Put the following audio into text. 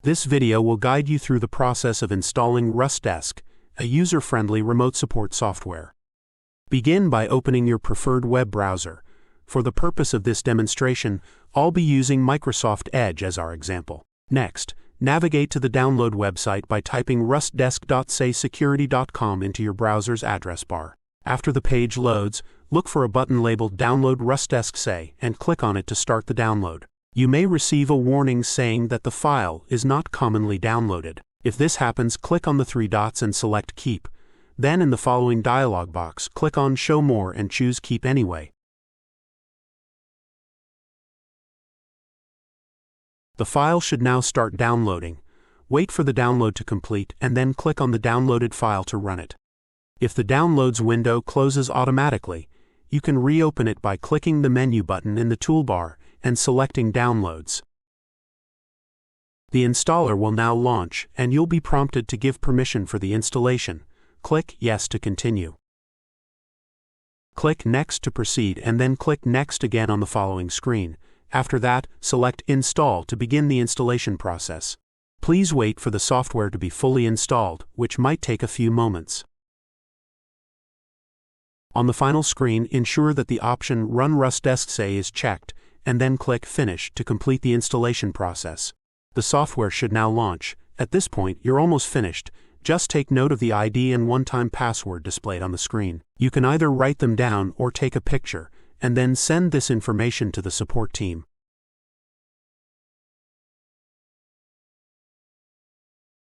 This video will guide you through the process of installing RustDesk, a user-friendly remote support software. Begin by opening your preferred web browser. For the purpose of this demonstration, I'll be using Microsoft Edge as our example. Next, navigate to the download website by typing RustDesk-SAY into your browser's address bar. After the page loads, look for a button labeled Download RustDesk-SAY and click on it to start the download. You may receive a warning saying that the file is not commonly downloaded. If this happens, click on the three dots and select Keep. Then in the following dialog box, click on Show More and choose Keep Anyway. The file should now start downloading. Wait for the download to complete and then click on the downloaded file to run it. If the Downloads window closes automatically, you can reopen it by clicking the menu button in the toolbar and selecting Downloads. The installer will now launch and you'll be prompted to give permission for the installation. Click Yes to continue. Click Next to proceed and then click Next again on the following screen. After that, select Install to begin the installation process. Please wait for the software to be fully installed, which might take a few moments. On the final screen, ensure that the option Run RustDesk-SAY is checked, and then click Finish to complete the installation process. The software should now launch. At this point, you're almost finished. Just take note of the ID and one-time password displayed on the screen. You can either write them down or take a picture, and then send this information to the support team.